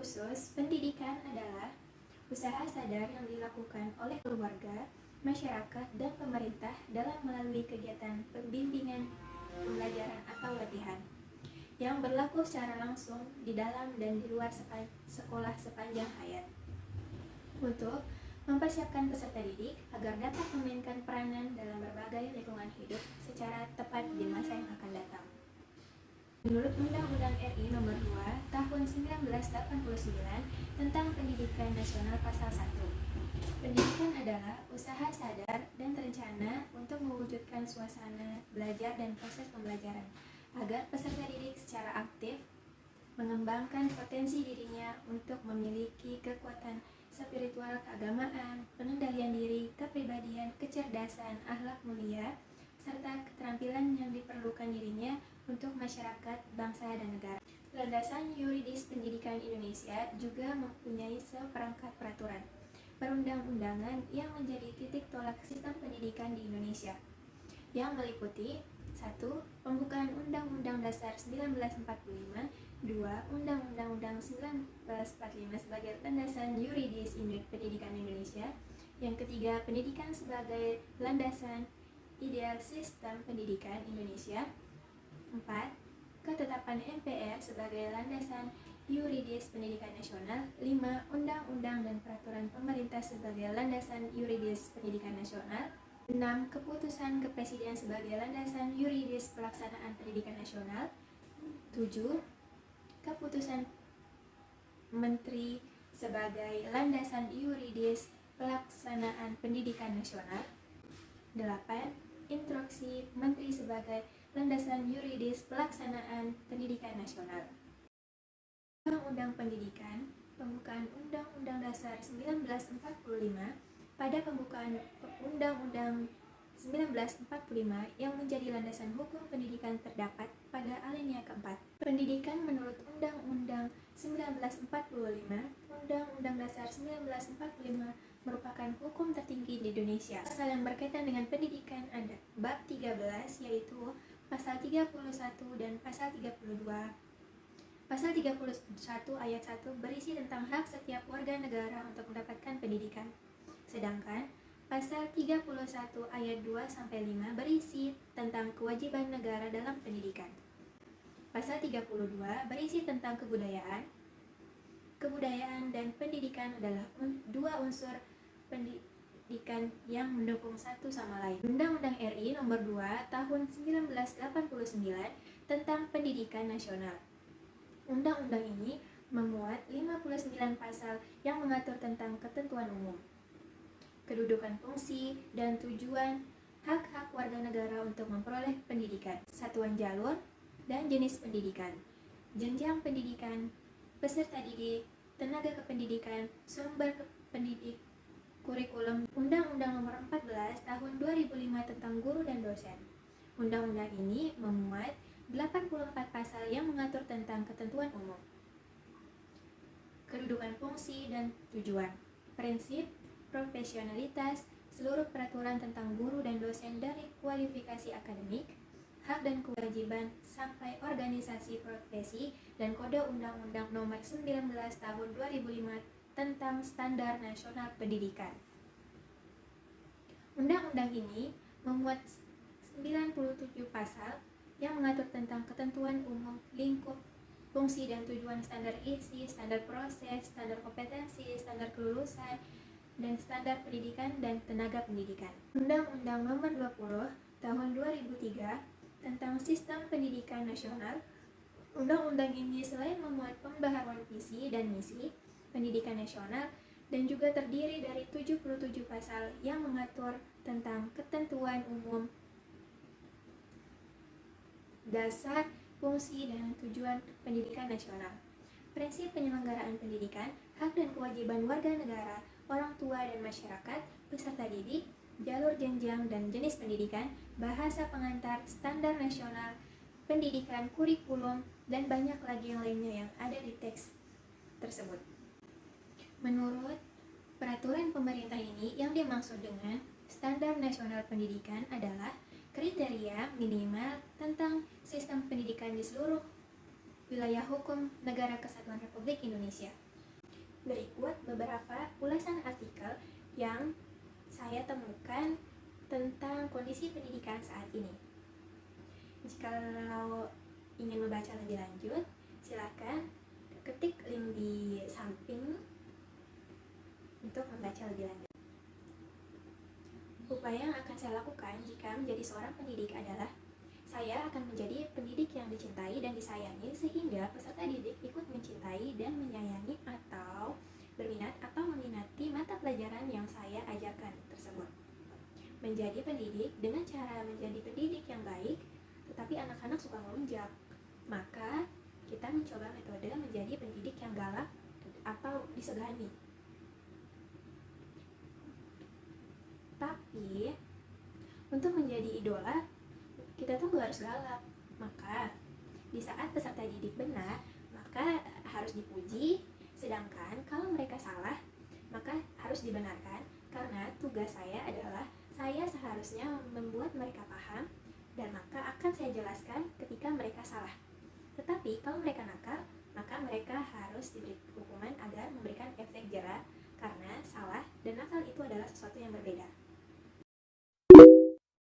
khusus, pendidikan adalah usaha sadar yang dilakukan oleh keluarga, masyarakat, dan pemerintah dalam melalui kegiatan pembimbingan, pembelajaran atau latihan yang berlaku secara langsung di dalam dan di luar sekolah sepanjang hayat untuk mempersiapkan peserta didik agar dapat memainkan peranan dalam berbagai lingkungan hidup secara tepat di masa yang akan datang. Menurut Undang-Undang RI Nomor 2 Tahun 1989 tentang Pendidikan Nasional Pasal 1, pendidikan adalah usaha sadar dan terencana untuk mewujudkan suasana belajar dan proses pembelajaran agar peserta didik secara aktif mengembangkan potensi dirinya untuk memiliki kekuatan spiritual keagamaan, pengendalian diri, kepribadian, kecerdasan, akhlak mulia, serta keterampilan yang diperlukan dirinya untuk masyarakat, bangsa, dan negara. Landasan yuridis pendidikan Indonesia juga mempunyai seperangkat peraturan perundang-undangan yang menjadi titik tolak sistem pendidikan di Indonesia, yang meliputi 1. Pembukaan Undang-Undang Dasar 1945, 2. Undang-Undang 1945 sebagai landasan yuridis pendidikan Indonesia, yang ketiga pendidikan sebagai landasan ideal sistem pendidikan Indonesia, 4. Ketetapan MPR sebagai landasan yuridis pendidikan nasional, 5. Undang-undang dan peraturan pemerintah sebagai landasan yuridis pendidikan nasional, 6. Keputusan Kepresiden sebagai landasan yuridis pelaksanaan pendidikan nasional, 7. Keputusan Menteri sebagai landasan yuridis pelaksanaan pendidikan nasional, 8. Instruksi Menteri sebagai landasan yuridis pelaksanaan pendidikan nasional. Undang-Undang Pendidikan, pembukaan Undang-Undang Dasar 1945. Pada pembukaan Undang-Undang 1945 yang menjadi landasan hukum pendidikan terdapat pada alinea keempat. Pendidikan menurut Undang-Undang 1945, Undang-Undang Dasar 1945 merupakan hukum tertinggi di Indonesia. Pasal yang berkaitan dengan pendidikan ada bab 13, yaitu pasal 31 dan pasal 32. Pasal 31 ayat 1 berisi tentang hak setiap warga negara untuk mendapatkan pendidikan. Sedangkan pasal 31 ayat 2-5 berisi tentang kewajiban negara dalam pendidikan. Pasal 32 berisi tentang kebudayaan. Kebudayaan dan pendidikan adalah dua unsur pendidikan yang mendukung satu sama lain. Undang-Undang RI Nomor 2 Tahun 1989 tentang Pendidikan Nasional. Undang-undang ini memuat 59 pasal yang mengatur tentang ketentuan umum, kedudukan, fungsi, dan tujuan hak-hak warga negara untuk memperoleh pendidikan, satuan jalur dan jenis pendidikan, jenjang pendidikan, peserta didik, tenaga kependidikan, sumber pendidik, kurikulum. Undang-Undang Nomor 14 Tahun 2005 tentang guru dan dosen. Undang-undang ini memuat 84 pasal yang mengatur tentang ketentuan umum, kedudukan, fungsi, dan tujuan, prinsip, profesionalitas, seluruh peraturan tentang guru dan dosen dari kualifikasi akademik, hak dan kewajiban, sampai organisasi profesi, dan kode Undang-Undang Nomor 19 Tahun 2005 tentang Standar Nasional Pendidikan. Undang-undang ini memuat 97 pasal yang mengatur tentang ketentuan umum, lingkup, fungsi dan tujuan, standar isi, standar proses, standar kompetensi, standar kelulusan, dan standar pendidikan dan tenaga pendidikan. Undang-Undang Nomor 20 Tahun 2003 tentang Sistem Pendidikan Nasional. Undang-undang ini selain memuat pembaharuan visi dan misi pendidikan nasional dan juga terdiri dari 77 pasal yang mengatur tentang ketentuan umum, dasar, fungsi, dan tujuan pendidikan nasional, prinsip penyelenggaraan pendidikan, hak dan kewajiban warga negara, orang tua dan masyarakat, peserta didik, jalur jenjang dan jenis pendidikan, bahasa pengantar, standar nasional, pendidikan, kurikulum, dan banyak lagi yang lainnya yang ada di teks tersebut. Menurut peraturan pemerintah ini, yang dimaksud dengan standar nasional pendidikan adalah kriteria minimal tentang sistem pendidikan di seluruh wilayah hukum Negara Kesatuan Republik Indonesia. Berikut beberapa ulasan artikel yang saya temukan tentang kondisi pendidikan saat ini. Jikalau ingin membaca lebih lanjut, silakan ketik link di samping untuk membaca lebih lanjut. Upaya yang akan saya lakukan jika menjadi seorang pendidik adalah saya akan menjadi pendidik yang dicintai dan disayangi sehingga peserta didik ikut mencintai dan menyayangi atau berminat atau meminati mata pelajaran yang saya ajarkan tersebut. Menjadi pendidik dengan cara menjadi pendidik yang baik, tetapi anak-anak suka melunjak, maka kita mencoba metode menjadi pendidik yang galak atau disegani. Tapi untuk menjadi idola, kita tuh gak harus galak. Maka di saat peserta didik benar, maka harus dipuji. Sedangkan kalau mereka salah, maka harus dibenarkan. Karena tugas saya adalah saya seharusnya membuat mereka paham, dan maka akan saya jelaskan ketika mereka salah. Tetapi kalau mereka nakal, maka mereka harus diberi hukuman agar memberikan efek jera, karena salah dan nakal itu adalah sesuatu yang berbeda.